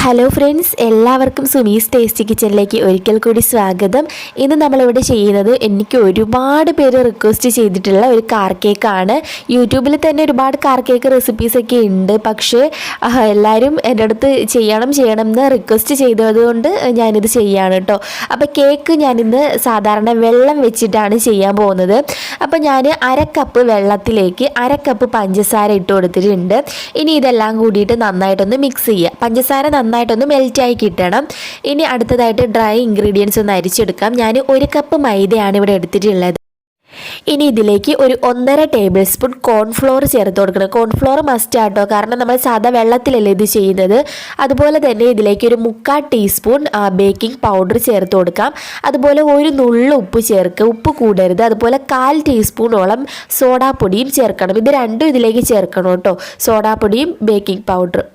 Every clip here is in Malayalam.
ഹലോ ഫ്രണ്ട്സ്, എല്ലാവർക്കും സുമീസ് ടേസ്റ്റി കിച്ചണിലേക്ക് ഒരിക്കൽ കൂടി സ്വാഗതം. ഇന്ന് നമ്മളിവിടെ ചെയ്യുന്നത് എനിക്ക് ഒരുപാട് പേര് റിക്വസ്റ്റ് ചെയ്തിട്ടുള്ള ഒരു കാർ കേക്കാണ്. യൂട്യൂബിൽ തന്നെ ഒരുപാട് കാർ കേക്ക് റെസിപ്പീസൊക്കെ ഉണ്ട്. പക്ഷേ എല്ലാവരും എൻ്റെ അടുത്ത് ചെയ്യണം എന്ന് റിക്വസ്റ്റ് ചെയ്തതുകൊണ്ട് ഞാനിത് ചെയ്യാണ് കേട്ടോ. അപ്പോൾ കേക്ക് ഞാനിന്ന് സാധാരണ വെള്ളം വെച്ചിട്ടാണ് ചെയ്യാൻ പോകുന്നത്. അപ്പോൾ ഞാൻ 1/2 കപ്പ് വെള്ളത്തിലേക്ക് 1/2 കപ്പ് പഞ്ചസാര ഇട്ട് കൊടുത്തിട്ടുണ്ട്. ഇനി ഇതെല്ലാം കൂടിയിട്ട് നന്നായിട്ടൊന്ന് മിക്സ് ചെയ്യുക. പഞ്ചസാര നന്നായിട്ടൊന്ന് മെൽറ്റായി കിട്ടണം. ഇനി അടുത്തതായിട്ട് ഡ്രൈ ഇൻഗ്രീഡിയൻസ് ഒന്ന് അരിച്ചെടുക്കാം. ഞാൻ 1 കപ്പ് മൈദയാണ് ഇവിടെ എടുത്തിട്ടുള്ളത്. ഇനി ഇതിലേക്ക് ഒരു 1.5 ടേബിൾ സ്പൂൺ കോൺഫ്ലോർ ചേർത്ത് കൊടുക്കണം. കോൺഫ്ലോർ മസ്റ്റ് ആട്ടോ, കാരണം നമ്മൾ സാധാ വെള്ളത്തിലല്ലേ ഇത് ചെയ്യുന്നത്. അതുപോലെ തന്നെ ഇതിലേക്ക് ഒരു 3/4 ടീസ്പൂൺ ബേക്കിംഗ് പൗഡർ ചേർത്ത് കൊടുക്കാം. അതുപോലെ ഒരു നുള്ളു ഉപ്പ് ചേർക്കുക, ഉപ്പ് കൂടരുത്. അതുപോലെ 1/4 ടീസ്പൂണോളം സോഡാപ്പൊടിയും ചേർക്കണം. ഇത് രണ്ടും ഇതിലേക്ക് ചേർക്കണം കേട്ടോ, സോഡാപ്പൊടിയും ബേക്കിംഗ് പൗഡറും.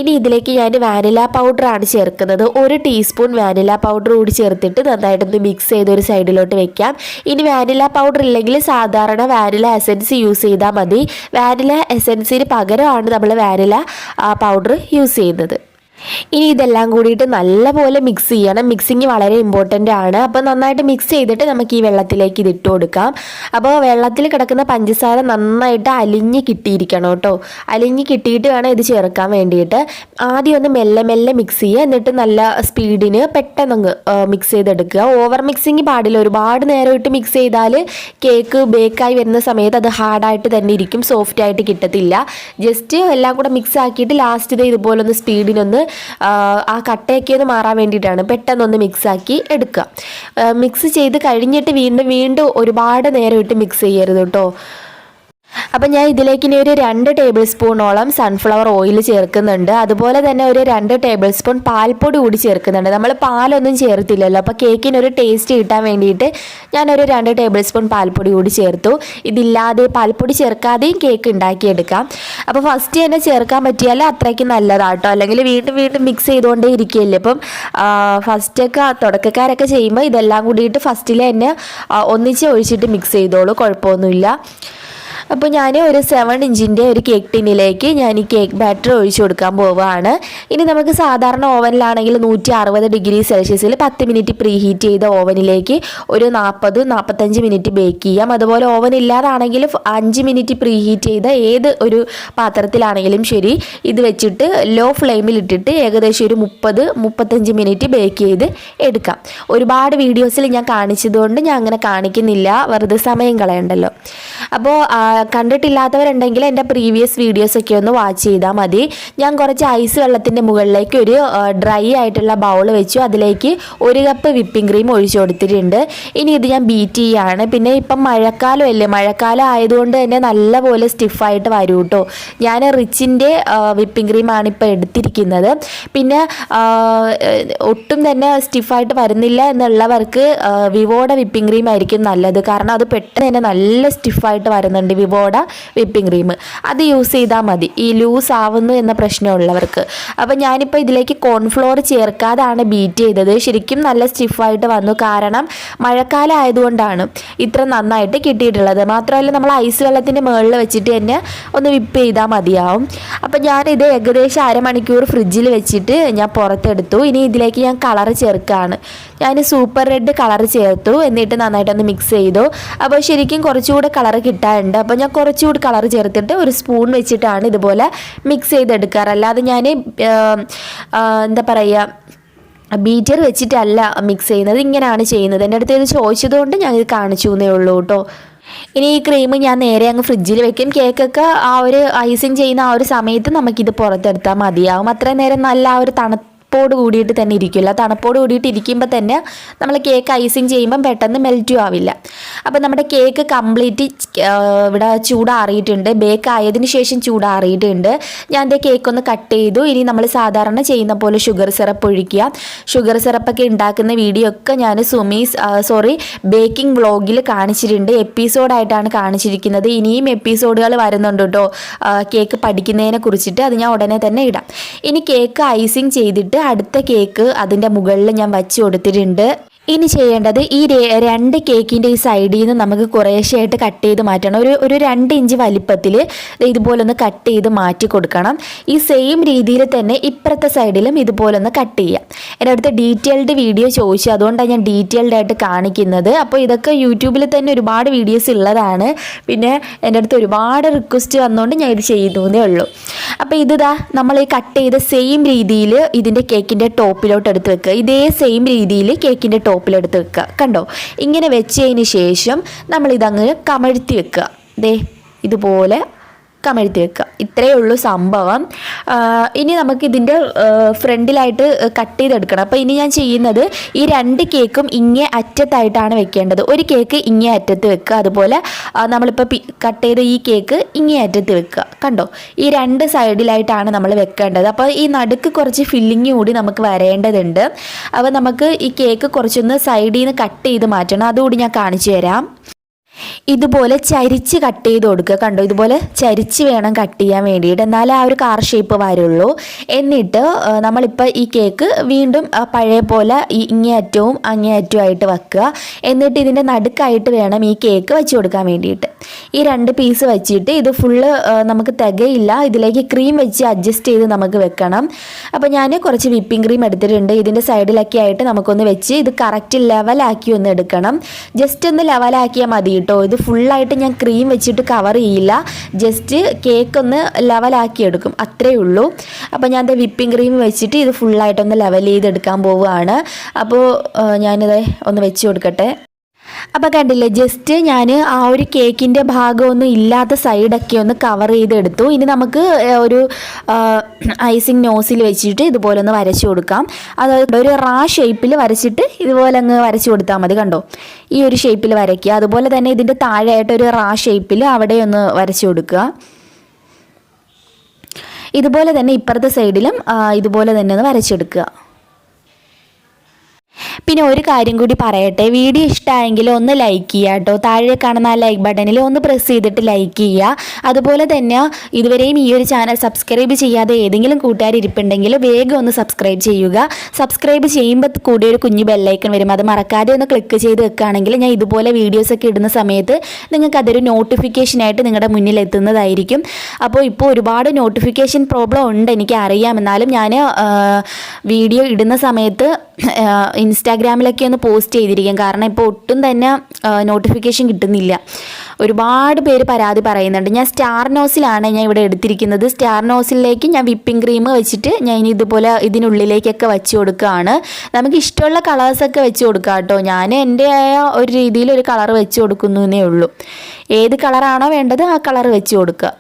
ഇനി ഇതിലേക്ക് ഞാൻ വാനില പൗഡറാണ് ചേർക്കുന്നത്. 1 ടീസ്പൂൺ വാനില പൗഡർ കൂടി ചേർത്തിട്ട് നന്നായിട്ടൊന്ന് മിക്സ് ചെയ്ത് ഒരു സൈഡിലോട്ട് വെക്കാം. ഇനി വാനില പൗഡർ ഇല്ലെങ്കിൽ സാധാരണ വാനില എസൻസ് യൂസ് ചെയ്താൽ മതി. വാനില എസൻസിന് പകരമാണ് നമ്മൾ വാനില പൗഡർ യൂസ് ചെയ്യുന്നത്. ഇനി ഇതെല്ലാം കൂടിയിട്ട് നല്ലപോലെ മിക്സ് ചെയ്യണം. മിക്സിങ് വളരെ ഇമ്പോർട്ടൻ്റ് ആണ്. അപ്പോൾ നന്നായിട്ട് മിക്സ് ചെയ്തിട്ട് നമുക്ക് ഈ വെള്ളത്തിലേക്ക് ഇതിട്ട് കൊടുക്കാം. അപ്പോൾ വെള്ളത്തിൽ കിടക്കുന്ന പഞ്ചസാര നന്നായിട്ട് അലിഞ്ഞ് കിട്ടിയിരിക്കണം കേട്ടോ. അലിഞ്ഞ് കിട്ടിയിട്ട് വേണം ഇത് ചേർക്കാൻ വേണ്ടിയിട്ട്. ആദ്യം ഒന്ന് മെല്ലെ മെല്ലെ മിക്സ് ചെയ്യുക, എന്നിട്ട് നല്ല സ്പീഡിന് പെട്ടെന്ന് മിക്സ് ചെയ്തെടുക്കുക. ഓവർ മിക്സിങ് പാടില്ല. ഒരുപാട് നേരം ഇട്ട് മിക്സ് ചെയ്താൽ കേക്ക് ബേക്കായി വരുന്ന സമയത്ത് അത് ഹാർഡായിട്ട് തന്നെ ഇരിക്കും, സോഫ്റ്റ് ആയിട്ട് കിട്ടത്തില്ല. ജസ്റ്റ് എല്ലാം കൂടെ മിക്സ് ആക്കിയിട്ട് ലാസ്റ്റ് ഇതുപോലൊന്ന് സ്പീഡിനൊന്ന് ആ കട്ടയൊക്കെ ഒന്ന് മാറാൻ വേണ്ടിയിട്ടാണ്. പെട്ടെന്നൊന്ന് മിക്സാക്കി എടുക്കുക. മിക്സ് ചെയ്ത് കഴിഞ്ഞിട്ട് വീണ്ടും ഒരുപാട് നേരം ഇട്ട് മിക്സ് ചെയ്യരുത് കേട്ടോ. അപ്പം ഞാൻ ഇതിലേക്ക് ഇനി ഒരു 2 ടേബിൾ സ്പൂണോളം സൺഫ്ലവർ ഓയിൽ ചേർക്കുന്നുണ്ട്. അതുപോലെ തന്നെ ഒരു 2 ടേബിൾ സ്പൂൺ പാൽപ്പൊടി കൂടി ചേർക്കുന്നുണ്ട്. നമ്മൾ പാലൊന്നും ചേർത്തില്ലല്ലോ, അപ്പോൾ കേക്കിനൊരു ടേസ്റ്റ് കിട്ടാൻ വേണ്ടിയിട്ട് ഞാനൊരു 2 ടേബിൾ സ്പൂൺ പാൽപ്പൊടി കൂടി ചേർത്തു. ഇതില്ലാതെ പാൽപ്പൊടി ചേർക്കാതെയും കേക്ക് ഉണ്ടാക്കിയെടുക്കാം. അപ്പോൾ ഫസ്റ്റ് തന്നെ ചേർക്കാൻ പറ്റിയാൽ അത്രയ്ക്ക് നല്ലതാട്ടോ, അല്ലെങ്കിൽ വീണ്ടും മിക്സ് ചെയ്തുകൊണ്ടേ ഇരിക്കുകയല്ലേ. അപ്പം ഫസ്റ്റൊക്കെ തുടക്കക്കാരൊക്കെ ചെയ്യുമ്പോൾ ഇതെല്ലാം കൂടിയിട്ട് ഫസ്റ്റിൽ തന്നെ ഒന്നിച്ച് ഒഴിച്ചിട്ട് മിക്സ് ചെയ്തോളൂ, കുഴപ്പമൊന്നുമില്ല. അപ്പോൾ ഞാൻ ഒരു 7 ഇഞ്ചിൻ്റെ ഒരു കേക്ക് ടിന്നിലേക്ക് ഞാൻ ഈ കേക്ക് ബാറ്റർ ഒഴിച്ചു കൊടുക്കാൻ പോവുകയാണ്. ഇനി നമുക്ക് സാധാരണ ഓവനിലാണെങ്കിൽ 160 ഡിഗ്രി സെൽഷ്യസിൽ 10 മിനിറ്റ് പ്രീ ഹീറ്റ് ചെയ്ത ഓവനിലേക്ക് ഒരു 40-45 മിനിറ്റ് ബേക്ക് ചെയ്യാം. അതുപോലെ ഓവൻ ഇല്ലാതാണെങ്കിൽ 5 മിനിറ്റ് പ്രീ ഹീറ്റ് ചെയ്ത ഏത് ഒരു പാത്രത്തിലാണെങ്കിലും ശരി, ഇത് വെച്ചിട്ട് ലോ ഫ്ലെയിമിൽ ഇട്ടിട്ട് ഏകദേശം ഒരു 30-35 മിനിറ്റ് ബേക്ക് ചെയ്ത് എടുക്കാം. ഒരുപാട് വീഡിയോസിൽ ഞാൻ കാണിച്ചതുകൊണ്ട് ഞാൻ അങ്ങനെ കാണിക്കുന്നില്ല, വെറുതെ സമയം കളയണ്ടല്ലോ. അപ്പോൾ കണ്ടിട്ടില്ലാത്തവരുണ്ടെങ്കിൽ എൻ്റെ പ്രീവിയസ് വീഡിയോസൊക്കെ ഒന്ന് വാച്ച് ചെയ്താൽ മതി. ഞാൻ കുറച്ച് ഐസ് വെള്ളത്തിൻ്റെ മുകളിലേക്ക് ഒരു ഡ്രൈ ആയിട്ടുള്ള ബൗൾ വെച്ചു. അതിലേക്ക് 1 കപ്പ് വിപ്പിംഗ് ക്രീം ഒഴിച്ചു കൊടുത്തിട്ടുണ്ട്. ഇനി ഇത് ഞാൻ ബീറ്റ് ചെയ്യുകയാണ്. പിന്നെ ഇപ്പം മഴക്കാലമല്ലേ, മഴക്കാലം ആയതുകൊണ്ട് തന്നെ നല്ലപോലെ സ്റ്റിഫായിട്ട് വരും കേട്ടോ. ഞാൻ റിച്ചിൻ്റെ വിപ്പിംഗ് ക്രീമാണ് ഇപ്പോൾ എടുത്തിരിക്കുന്നത്. പിന്നെ ഒട്ടും തന്നെ സ്റ്റിഫായിട്ട് വരുന്നില്ല എന്നുള്ളവർക്ക് വിവോയുടെ വിപ്പിംഗ് ക്രീം ആയിരിക്കും നല്ലത്, കാരണം അത് പെട്ടെന്ന് തന്നെ നല്ല സ്റ്റിഫായിട്ട് വരുന്നുണ്ട്. വിവോയുടെ വിപ്പിംഗ് ക്രീം അത് യൂസ് ചെയ്താൽ മതി, ഈ ലൂസ് ആവുന്നു എന്ന പ്രശ്നമുള്ളവർക്ക്. അപ്പം ഞാനിപ്പോൾ ഇതിലേക്ക് കോൺഫ്ലോർ ചേർക്കാതാണ് ബീറ്റ് ചെയ്തത്. ശരിക്കും നല്ല സ്റ്റിഫായിട്ട് വന്നു, കാരണം മഴക്കാലം ആയതുകൊണ്ടാണ് ഇത്ര നന്നായിട്ട് കിട്ടിയിട്ടുള്ളത്. മാത്രമല്ല നമ്മൾ ഐസ് വെള്ളത്തിൻ്റെ മുകളിൽ വെച്ചിട്ട് തന്നെ ഒന്ന് വിപ്പ് ചെയ്താൽ മതിയാവും. അപ്പം ഞാനിത് ഏകദേശം അരമണിക്കൂർ ഫ്രിഡ്ജിൽ വെച്ചിട്ട് ഞാൻ പുറത്തെടുത്തു. ഇനി ഇതിലേക്ക് ഞാൻ കളർ ചേർക്കുകയാണ്. ഞാൻ സൂപ്പർ റെഡ് കളർ ചേർത്തു, എന്നിട്ട് നന്നായിട്ടൊന്ന് മിക്സ് ചെയ്തു. അപ്പോൾ ശരിക്കും കുറച്ചുകൂടെ കളർ കിട്ടാറുണ്ട്. അപ്പോൾ ഞാൻ കുറച്ചുകൂടി കളർ ചേർത്തിട്ട് ഒരു സ്പൂൺ വെച്ചിട്ടാണ് ഇതുപോലെ മിക്സ് ചെയ്തെടുക്കാറ്. അല്ലാതെ ഞാൻ എന്താ പറയുക, ബീറ്റർ വെച്ചിട്ടല്ല മിക്സ് ചെയ്യുന്നത്, ഇങ്ങനെയാണ് ചെയ്യുന്നത്. എൻ്റെ അടുത്ത് ഇത് ചോദിച്ചതുകൊണ്ട് ഞാൻ ഇത് കാണിച്ചു എന്നേ ഉള്ളൂ കേട്ടോ. ഇനി ഈ ക്രീം ഞാൻ നേരെ അങ്ങ് ഫ്രിഡ്ജിൽ വെക്കും. കേക്കൊക്കെ ആ ഒരു ഐസിങ് ചെയ്യുന്ന ആ ഒരു സമയത്ത് നമുക്കിത് പുറത്തെടുത്താൽ മതിയാവും. അത്രയും നേരം നല്ല ആ ഒരു തണുപ്പോട് കൂടിയിട്ട് തന്നെ ഇരിക്കില്ല. തണുപ്പോട് കൂടിയിട്ട് ഇരിക്കുമ്പോൾ തന്നെ നമ്മൾ കേക്ക് ഐസിങ് ചെയ്യുമ്പം പെട്ടെന്ന് മെൽറ്റും ആവില്ല. അപ്പോൾ നമ്മുടെ കേക്ക് കംപ്ലീറ്റ് ഇവിടെ ചൂടാറിയിട്ടുണ്ട്. ബേക്ക് ആയതിനു ശേഷം ചൂടാറിയിട്ടുണ്ട്. ഞാൻ എൻ്റെ കേക്ക് ഒന്ന് കട്ട് ചെയ്തു. ഇനി നമ്മൾ സാധാരണ ചെയ്യുന്ന പോലെ ഷുഗർ സിറപ്പ് ഒഴിക്കുക. ഷുഗർ സിറപ്പൊക്കെ ഉണ്ടാക്കുന്ന വീഡിയോ ഒക്കെ ഞാൻ ബേക്കിംഗ് വ്ളോഗിൽ കാണിച്ചിട്ടുണ്ട്. എപ്പിസോഡായിട്ടാണ് കാണിച്ചിരിക്കുന്നത്. ഇനിയും എപ്പിസോഡുകൾ വരുന്നുണ്ട് കേട്ടോ കേക്ക് പഠിക്കുന്നതിനെ കുറിച്ചിട്ട്. അത് ഞാൻ ഉടനെ തന്നെ ഇടാം. ഇനി കേക്ക് ഐസിങ് ചെയ്തിട്ട് അടുത്ത കേക്ക് അതിൻ്റെ മുകളിൽ ഞാൻ വച്ച് കൊടുത്തിട്ടുണ്ട്. ഇനി ചെയ്യേണ്ടത് ഈ രണ്ട് കേക്കിൻ്റെ ഈ സൈഡിൽ നിന്ന് നമുക്ക് കുറേശ്ശെയായിട്ട് കട്ട് ചെയ്ത് മാറ്റണം. ഒരു 2 ഇഞ്ച് വലിപ്പത്തിൽ ഇതുപോലെ ഒന്ന് കട്ട് ചെയ്ത് മാറ്റി കൊടുക്കണം. ഈ സെയിം രീതിയിൽ തന്നെ ഇപ്പുറത്തെ സൈഡിലും ഇതുപോലെ ഒന്ന് കട്ട് ചെയ്യാം. എൻ്റെ അടുത്ത് ഡീറ്റെയിൽഡ് വീഡിയോ ചോദിച്ചു, അതുകൊണ്ടാണ് ഞാൻ ഡീറ്റെയിൽഡ് ആയിട്ട് കാണിക്കുന്നത്. അപ്പോൾ ഇതൊക്കെ യൂട്യൂബിൽ തന്നെ ഒരുപാട് വീഡിയോസ് ഉള്ളതാണ്. പിന്നെ എൻ്റെ അടുത്ത് ഒരുപാട് റിക്വസ്റ്റ് വന്നുകൊണ്ട് ഞാൻ ഇത് ചെയ്യുന്നതേ ഉള്ളൂ. അപ്പോൾ ഇതാ നമ്മൾ ഈ കട്ട് ചെയ്ത സെയിം രീതിയിൽ ഇതിൻ്റെ കേക്കിൻ്റെ ടോപ്പിലോട്ട് എടുത്ത് വെക്കുക. ഇതേ സെയിം രീതിയിൽ കേക്കിൻ്റെ ടോപ്പിലെടുത്ത് വെക്കുക. കണ്ടോ, ഇങ്ങനെ വെച്ചതിന് ശേഷം നമ്മളിതങ്ങ് കമഴ്ത്തി വെക്കുക. ദേ ഇതുപോലെ കമഴ്ത്തി വെക്കുക. ഇത്രയേ ഉള്ളൂ സംഭവം. ഇനി നമുക്കിതിൻ്റെ ഫ്രണ്ടിലായിട്ട് കട്ട് ചെയ്തെടുക്കണം. അപ്പോൾ ഇനി ഞാൻ ചെയ്യുന്നത് ഈ 2 കേക്കും ഇങ്ങേ അറ്റത്തായിട്ടാണ് വെക്കേണ്ടത്. ഒരു കേക്ക് ഇങ്ങേ അറ്റത്ത് വെക്കുക, അതുപോലെ നമ്മളിപ്പോൾ കട്ട് ചെയ്ത ഈ കേക്ക് ഇങ്ങേ അറ്റത്ത് വെക്കുക. കണ്ടോ, ഈ 2 സൈഡിലായിട്ടാണ് നമ്മൾ വെക്കേണ്ടത്. അപ്പോൾ ഈ നടുക്ക് കുറച്ച് ഫില്ലിങ് കൂടി നമുക്ക് വരേണ്ടതുണ്ട്. അപ്പോൾ നമുക്ക് ഈ കേക്ക് കുറച്ചൊന്ന് സൈഡിൽ നിന്ന് കട്ട് ചെയ്ത് മാറ്റണം. അതുകൂടി ഞാൻ കാണിച്ചു തരാം. ഇതുപോലെ ചരിച്ച് കട്ട് ചെയ്ത് കൊടുക്കുക. കണ്ടോ, ഇതുപോലെ ചരിച്ച് വേണം കട്ട് ചെയ്യാൻ വേണ്ടിയിട്ട്, എന്നാലേ ആ ഒരു കാർ ഷേപ്പ് വരുള്ളൂ. എന്നിട്ട് നമ്മളിപ്പോൾ ഈ കേക്ക് വീണ്ടും പഴയ പോലെ ഈ ഇങ്ങേയറ്റവും അങ്ങേയറ്റവുമായിട്ട് വെക്കുക. എന്നിട്ട് ഇതിൻ്റെ നടുക്കായിട്ട് വേണം ഈ കേക്ക് വെച്ച് കൊടുക്കാൻ വേണ്ടിയിട്ട്. ഈ 2 പീസ് വെച്ചിട്ട് ഇത് ഫുള്ള് നമുക്ക് തികയില്ല, ഇതിലേക്ക് ക്രീം വെച്ച് അഡ്ജസ്റ്റ് ചെയ്ത് നമുക്ക് വെക്കണം. അപ്പോൾ ഞാൻ കുറച്ച് വിപ്പിംഗ് ക്രീം എടുത്തിട്ടുണ്ട്. ഇതിൻ്റെ സൈഡിലൊക്കെ ആയിട്ട് നമുക്കൊന്ന് വെച്ച് ഇത് കറക്റ്റ് ലെവലാക്കി ഒന്ന് എടുക്കണം. ജസ്റ്റ് ഒന്ന് ലെവലാക്കിയാൽ മതി കേട്ടോ. ഇത് ഫുള്ളായിട്ട് ഞാൻ ക്രീം വെച്ചിട്ട് കവർ ചെയ്യില്ല, ജസ്റ്റ് കേക്ക് ഒന്ന് ലെവലാക്കി എടുക്കും, അത്രയേ ഉള്ളൂ. അപ്പോൾ ഞാൻ വിപ്പിംഗ് ക്രീം വെച്ചിട്ട് ഇത് ഫുള്ളായിട്ടൊന്ന് ലെവൽ ചെയ്തെടുക്കാൻ പോവുകയാണ്. അപ്പോൾ ഞാനിത് ഒന്ന് വെച്ച് കൊടുക്കട്ടെ. അപ്പോൾ കണ്ടില്ലേ, ജസ്റ്റ് ഞാൻ ആ ഒരു കേക്കിൻ്റെ ഭാഗമൊന്നും ഇല്ലാത്ത സൈഡൊക്കെ ഒന്ന് കവർ ചെയ്തെടുത്തു. ഇനി നമുക്ക് ഒരു ഐസിങ് നോസിൽ വെച്ചിട്ട് ഇതുപോലെ ഒന്ന് വരച്ചു കൊടുക്കാം. അതായത് ഒരു ഷേപ്പിൽ വരച്ചിട്ട് ഇതുപോലെ അങ്ങ് വരച്ചു കൊടുത്താൽ മതി. കണ്ടോ, ഈ ഒരു ഷേപ്പിൽ വരയ്ക്കുക. അതുപോലെ തന്നെ ഇതിൻ്റെ താഴെയായിട്ട് ഒരു ഷേപ്പിൽ അവിടെ ഒന്ന് വരച്ചു കൊടുക്കുക. ഇതുപോലെ തന്നെ ഇപ്പുറത്തെ സൈഡിലും ഇതുപോലെ തന്നെ ഒന്ന് വരച്ചെടുക്കുക. പിന്നെ ഒരു കാര്യം കൂടി പറയട്ടെ, വീഡിയോ ഇഷ്ടമായെങ്കിൽ ഒന്ന് ലൈക്ക് ചെയ്യുക കേട്ടോ. താഴെ കാണുന്ന ആ ലൈക്ക് ബട്ടണിൽ ഒന്ന് പ്രസ് ചെയ്തിട്ട് ലൈക്ക് ചെയ്യുക. അതുപോലെ തന്നെ ഇതുവരെയും ഈ ഒരു ചാനൽ സബ്സ്ക്രൈബ് ചെയ്യാതെ ഏതെങ്കിലും കൂട്ടുകാർ ഇരിപ്പുണ്ടെങ്കിൽ വേഗം ഒന്ന് സബ്സ്ക്രൈബ് ചെയ്യുക. സബ്സ്ക്രൈബ് ചെയ്യുമ്പോൾ കൂടി ഒരു കുഞ്ഞു ബെല്ലൈക്കൺ വരും, അത് മറക്കാതെ ഒന്ന് ക്ലിക്ക് ചെയ്ത് വെക്കുകയാണെങ്കിൽ ഞാൻ ഇതുപോലെ വീഡിയോസൊക്കെ ഇടുന്ന സമയത്ത് നിങ്ങൾക്ക് അതൊരു നോട്ടിഫിക്കേഷനായിട്ട് നിങ്ങളുടെ മുന്നിൽ എത്തുന്നതായിരിക്കും. അപ്പോൾ ഇപ്പോൾ ഒരുപാട് നോട്ടിഫിക്കേഷൻ പ്രോബ്ലം ഉണ്ട്, എനിക്ക് അറിയാം. എന്നാലും ഞാൻ വീഡിയോ ഇടുന്ന സമയത്ത് ഇൻസ്റ്റാഗ്രാമിലൊക്കെ ഒന്ന് പോസ്റ്റ് ചെയ്തിരിക്കും, കാരണം ഇപ്പോൾ ഒട്ടും തന്നെ നോട്ടിഫിക്കേഷൻ കിട്ടുന്നില്ല. ഒരുപാട് പേര് പരാതി പറയുന്നുണ്ട്. ഞാൻ സ്റ്റാർ നോസിലാണ് ഞാൻ ഇവിടെ എടുത്തിരിക്കുന്നത്. സ്റ്റാർ നോസിലേക്ക് ഞാൻ വിപ്പിംഗ് ക്രീം വെച്ചിട്ട് ഞാൻ ഇനി ഇതുപോലെ ഇതിനുള്ളിലേക്കൊക്കെ വെച്ച് കൊടുക്കുകയാണ്. നമുക്ക് ഇഷ്ടമുള്ള കളേഴ്സൊക്കെ വെച്ച് കൊടുക്കാം കേട്ടോ. ഞാൻ എൻ്റെ ഒരു രീതിയിൽ ഒരു കളർ വെച്ച് കൊടുക്കുന്നേ ഉള്ളൂ. ഏത് കളറാണോ വേണ്ടത് ആ കളർ വെച്ച് കൊടുക്കുക.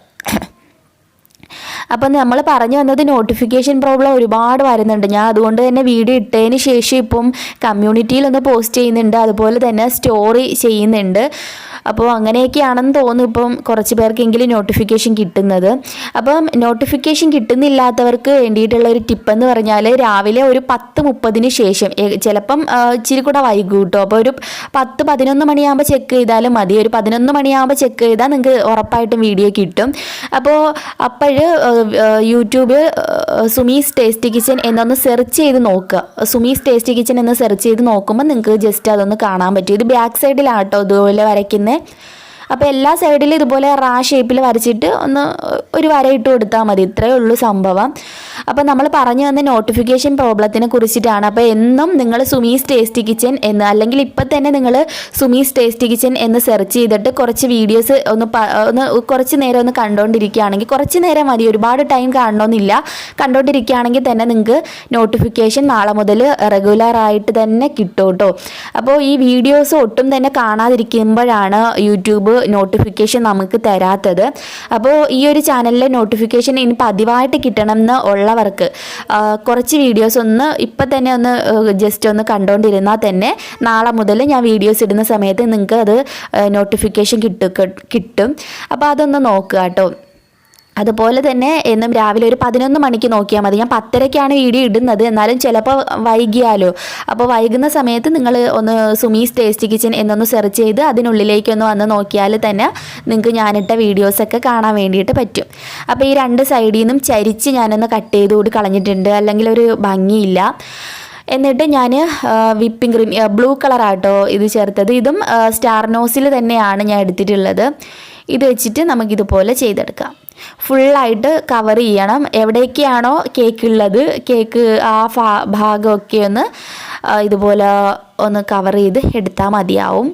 അപ്പം നമ്മൾ പറഞ്ഞു വന്നത് നോട്ടിഫിക്കേഷൻ പ്രോബ്ലം ഒരുപാട് വരുന്നുണ്ട്. ഞാൻ അതുകൊണ്ട് തന്നെ വീഡിയോ ഇട്ടതിന് ശേഷം ഇപ്പം കമ്മ്യൂണിറ്റിയിലൊന്ന് പോസ്റ്റ് ചെയ്യുന്നുണ്ട്, അതുപോലെ തന്നെ സ്റ്റോറി ചെയ്യുന്നുണ്ട്. അപ്പോൾ അങ്ങനെയൊക്കെയാണെന്ന് തോന്നുന്നു ഇപ്പം കുറച്ച് പേർക്കെങ്കിലും നോട്ടിഫിക്കേഷൻ കിട്ടുന്നത്. അപ്പം നോട്ടിഫിക്കേഷൻ കിട്ടുന്നില്ലാത്തവർക്ക് വേണ്ടിയിട്ടുള്ള ഒരു ടിപ്പെന്ന് പറഞ്ഞാൽ രാവിലെ ഒരു 10:30 ശേഷം, ചിലപ്പം ഇച്ചിരി കൂടെ വൈകും കേട്ടോ. അപ്പോൾ ഒരു 10-11 മണിയാകുമ്പോൾ ചെക്ക് ചെയ്താലും മതി. ഒരു 11 മണിയാകുമ്പോൾ ചെക്ക് ചെയ്താൽ നിങ്ങൾക്ക് ഉറപ്പായിട്ടും വീഡിയോ കിട്ടും. അപ്പോൾ യൂട്യൂബ് സുമീസ് ടേസ്റ്റി കിച്ചൻ എന്നൊന്ന് സെർച്ച് ചെയ്ത് നോക്കുക. സുമീസ് ടേസ്റ്റി കിച്ചൻ എന്ന് സെർച്ച് ചെയ്ത് നോക്കുമ്പോൾ നിങ്ങൾക്ക് ജസ്റ്റ് അതൊന്ന് കാണാൻ പറ്റും. ഇത് ബാക്ക് സൈഡിലാട്ടോ ഇതുപോലെ വരയ്ക്കുന്നത്. അപ്പോൾ എല്ലാ സൈഡിലും ഇതുപോലെ ഷേപ്പിൽ വരച്ചിട്ട് ഒന്ന് ഒരു വര ഇട്ട് കൊടുത്താൽ മതി. ഇത്രയേ ഉള്ളൂ സംഭവം. അപ്പോൾ നമ്മൾ പറഞ്ഞു വന്ന നോട്ടിഫിക്കേഷൻ പ്രോബ്ലത്തിനെ കുറിച്ചിട്ടാണ്. അപ്പോൾ എന്നും നിങ്ങൾ സുമീസ് ടേസ്റ്റി കിച്ചൻ എന്ന്, അല്ലെങ്കിൽ ഇപ്പം തന്നെ നിങ്ങൾ സുമീസ് ടേസ്റ്റി കിച്ചൻ എന്ന് സെർച്ച് ചെയ്തിട്ട് കുറച്ച് വീഡിയോസ് ഒന്ന് കുറച്ച് നേരം ഒന്ന് കണ്ടുകൊണ്ടിരിക്കുകയാണെങ്കിൽ, കുറച്ച് നേരം മതി, ഒരുപാട് ടൈം കാണണമെന്നില്ല, കണ്ടുകൊണ്ടിരിക്കുകയാണെങ്കിൽ തന്നെ നിങ്ങൾക്ക് നോട്ടിഫിക്കേഷൻ നാളെ മുതൽ റെഗുലറായിട്ട് തന്നെ കിട്ടും കേട്ടോ. അപ്പോൾ ഈ വീഡിയോസ് ഒട്ടും തന്നെ കാണാതിരിക്കുമ്പോഴാണ് യൂട്യൂബ് നോട്ടിഫിക്കേഷൻ നമുക്ക് തരാത്തത്. അപ്പോൾ ഈ ഒരു ചാനലിലെ നോട്ടിഫിക്കേഷൻ ഇനി പതിവായിട്ട് കിട്ടണം എന്ന് ഉള്ളവർക്ക് കുറച്ച് വീഡിയോസ് ഒന്ന് ഇപ്പം തന്നെ ഒന്ന് ജസ്റ്റ് ഒന്ന് കണ്ടുകൊണ്ടിരുന്നാൽ തന്നെ നാളെ മുതൽ ഞാൻ വീഡിയോസ് ഇടുന്ന സമയത്ത് നിങ്ങൾക്ക് അത് നോട്ടിഫിക്കേഷൻ കിട്ടും. അപ്പോൾ അതൊന്ന് നോക്കുക കേട്ടോ. അതുപോലെ തന്നെ എന്നും രാവിലെ ഒരു 11 മണിക്ക് നോക്കിയാൽ മതി. ഞാൻ 10:30ക്കാണ് വീഡിയോ ഇടുന്നത്, എന്നാലും ചിലപ്പോൾ വൈകിയാലോ. അപ്പോൾ വൈകുന്ന സമയത്ത് നിങ്ങൾ ഒന്ന് സുമീസ് ടേസ്റ്റി കിച്ചൻ എന്നൊന്ന് സെർച്ച് ചെയ്ത് അതിനുള്ളിലേക്കൊന്ന് വന്ന് നോക്കിയാൽ തന്നെ നിങ്ങൾക്ക് ഞാനിട്ട വീഡിയോസൊക്കെ കാണാൻ വേണ്ടിയിട്ട് പറ്റും. അപ്പോൾ ഈ 2 സൈഡിൽ നിന്നും ചരിച്ച് ഞാനൊന്ന് കട്ട് ചെയ്ത് കൂടി കളഞ്ഞിട്ടുണ്ട്, അല്ലെങ്കിൽ ഒരു ഭംഗിയില്ല. എന്നിട്ട് ഞാൻ വിപ്പിംഗ് ക്രീം ബ്ലൂ കളറാട്ടോ ഇത് ചേർത്തത്. ഇതും സ്റ്റാർ നോസിൽ തന്നെയാണ് ഞാൻ എടുത്തിട്ടുള്ളത്. ഇത് വെച്ചിട്ട് നമുക്കിതുപോലെ ചെയ്തെടുക്കാം. ഫുള്ളായിട്ട് കവർ ചെയ്യണം. എവിടേക്കാണോ കേക്ക് ഉള്ളത്, കേക്ക് ആ ഭാഗമൊക്കെ ഒന്ന് ഇതുപോലെ ഒന്ന് കവർ ചെയ്ത് എടുത്താൽ മതിയാവും.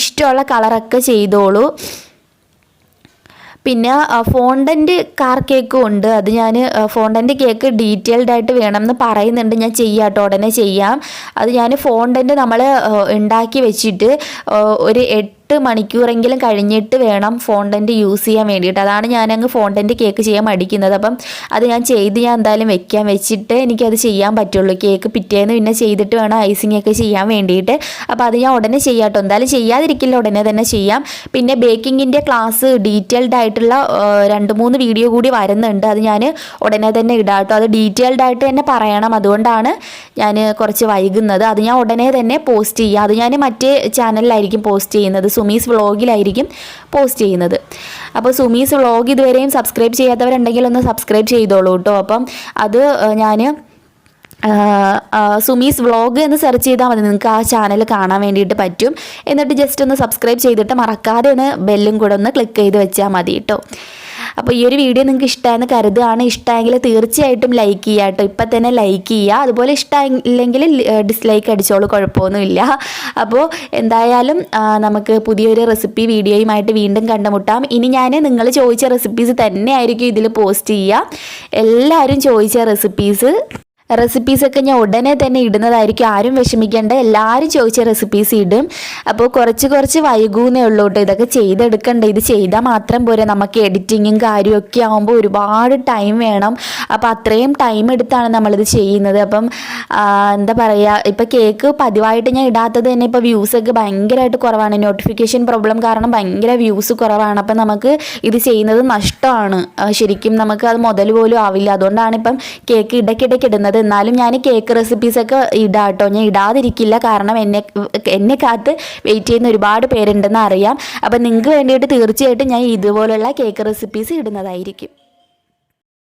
ഇഷ്ടമുള്ള കളറൊക്കെ ചെയ്തോളൂ. പിന്നെ ഫോണ്ടൻറ്റ് കാർ കേക്കും ഉണ്ട്. അത് ഞാൻ ഫോണ്ടൻറ്റ് കേക്ക് ഡീറ്റെയിൽഡ് ആയിട്ട് വേണമെന്ന് പറയുന്നുണ്ട്. ഞാൻ ചെയ്യാം കേട്ടോ, ഉടനെ ചെയ്യാം. അത് ഞാൻ ഫോണ്ടൻറ്റ് നമ്മൾ ഉണ്ടാക്കി വെച്ചിട്ട് ഒരു 8 മണിക്കൂറെങ്കിലും കഴിഞ്ഞിട്ട് വേണം ഫോണ്ടൻറ്റ് യൂസ് ചെയ്യാൻ വേണ്ടിയിട്ട്. അതാണ് ഞാനങ്ങ് ഫോണ്ടൻറ്റ് കേക്ക് ചെയ്യാൻ മടിക്കുന്നത്. അപ്പം അത് ഞാൻ എന്തായാലും വെച്ചിട്ട് എനിക്കത് ചെയ്യാൻ പറ്റുള്ളൂ. കേക്ക് പിറ്റേന്ന് പിന്നെ ചെയ്തിട്ട് വേണം ഐസിങ് ഒക്കെ ചെയ്യാൻ വേണ്ടിയിട്ട്. അപ്പോൾ അത് ഞാൻ ഉടനെ ചെയ്യാം കേട്ടോ. എന്തായാലും ചെയ്യാതിരിക്കില്ല, ഉടനെ തന്നെ ചെയ്യാം. പിന്നെ ബേക്കിങ്ങിൻ്റെ ക്ലാസ് ഡീറ്റെയിൽഡ് ആയിട്ടുള്ള 2-3 വീഡിയോ കൂടി വരുന്നുണ്ട്. അത് ഞാൻ ഉടനെ തന്നെ ഇടാം കേട്ടോ. അത് ഡീറ്റെയിൽഡ് ആയിട്ട് തന്നെ പറയണം, അതുകൊണ്ടാണ് ഞാൻ കുറച്ച് വൈകുന്നത്. അത് ഞാൻ ഉടനെ തന്നെ പോസ്റ്റ് ചെയ്യാം. അത് ഞാൻ മറ്റേ ചാനലിലായിരിക്കും പോസ്റ്റ് ചെയ്യുന്നത്, സുമീസ് വ്ളോഗിലായിരിക്കും പോസ്റ്റ് ചെയ്യുന്നത്. അപ്പോൾ സുമീസ് വ്ളോഗ് ഇതുവരെയും സബ്സ്ക്രൈബ് ചെയ്യാത്തവരുണ്ടെങ്കിൽ ഒന്ന് സബ്സ്ക്രൈബ് ചെയ്തോളൂ കേട്ടോ. അപ്പം അത് ഞാൻ സുമീസ് വ്ളോഗ് എന്ന് സെർച്ച് ചെയ്താൽ മതി, നിങ്ങൾക്ക് ആ ചാനൽ കാണാൻ വേണ്ടിയിട്ട് പറ്റും. എന്നിട്ട് ജസ്റ്റ് ഒന്ന് സബ്സ്ക്രൈബ് ചെയ്തിട്ട് മറക്കാതെ ഒന്ന് ബെല്ലും കൂടെ ഒന്ന് ക്ലിക്ക് ചെയ്ത് വെച്ചാൽ മതി കേട്ടോ. അപ്പോൾ ഈ ഒരു വീഡിയോ നിങ്ങൾക്ക് ഇഷ്ടമായെന്ന് കരുതുകയാണ്. ഇഷ്ടമായെങ്കിൽ തീർച്ചയായിട്ടും ലൈക്ക് ചെയ്യുക കേട്ടോ. ഇപ്പം തന്നെ ലൈക്ക് ചെയ്യുക. അതുപോലെ ഇഷ്ടമായില്ലെങ്കിൽ ഡിസ്ലൈക്ക് അടിച്ചോളൂ, കുഴപ്പമൊന്നുമില്ല. അപ്പോൾ എന്തായാലും നമുക്ക് പുതിയൊരു റെസിപ്പി വീഡിയോയുമായിട്ട് വീണ്ടും കണ്ടുമുട്ടാം. ഇനി ഞാൻ നിങ്ങൾ ചോദിച്ച റെസിപ്പീസ് തന്നെയായിരിക്കും ഇതിൽ പോസ്റ്റ് ചെയ്യുക. എല്ലാവരും ചോദിച്ച റെസിപ്പീസൊക്കെ ഞാൻ ഉടനെ തന്നെ ഇടുന്നതായിരിക്കും. ആരും വിഷമിക്കേണ്ട, എല്ലാവരും ചോദിച്ച റെസിപ്പീസ് ഇടും. അപ്പോൾ കുറച്ച് വൈകുന്നേ ഉള്ളൂ കേട്ടോ. ഇതൊക്കെ ചെയ്തെടുക്കണ്ട. ഇത് ചെയ്താൽ മാത്രം പോരെ, നമുക്ക് എഡിറ്റിങ്ങും കാര്യമൊക്കെ ആകുമ്പോൾ ഒരുപാട് ടൈം വേണം. അപ്പോൾ അത്രയും ടൈം എടുത്താണ് നമ്മളിത് ചെയ്യുന്നത്. അപ്പം എന്താ പറയുക, ഇപ്പോൾ കേക്ക് പതിവായിട്ട് ഞാൻ ഇടാത്തത് തന്നെ ഇപ്പോൾ വ്യൂസൊക്കെ ഭയങ്കരമായിട്ട് കുറവാണ്. നോട്ടിഫിക്കേഷൻ പ്രോബ്ലം കാരണം ഭയങ്കര വ്യൂസ് കുറവാണ്. അപ്പം നമുക്ക് ഇത് ചെയ്യുന്നത് നഷ്ടമാണ്. ശരിക്കും നമുക്ക് അത് മുതൽ പോലും ആവില്ല. അതുകൊണ്ടാണ് ഇപ്പം കേക്ക് ഇടയ്ക്കിടയ്ക്ക് ഇടുന്നത്. എന്നാലും ഞാൻ കേക്ക് റെസിപ്പീസൊക്കെ ഇടാം കേട്ടോ. ഞാൻ ഇടാതിരിക്കില്ല, കാരണം എന്നെ കാത്ത് വെയിറ്റ് ചെയ്യുന്ന ഒരുപാട് പേരുണ്ടെന്ന് അറിയാം. അപ്പം നിങ്ങൾക്ക് വേണ്ടിയിട്ട് തീർച്ചയായിട്ടും ഞാൻ ഇതുപോലുള്ള കേക്ക് റെസിപ്പീസ് ഇടുന്നതായിരിക്കും.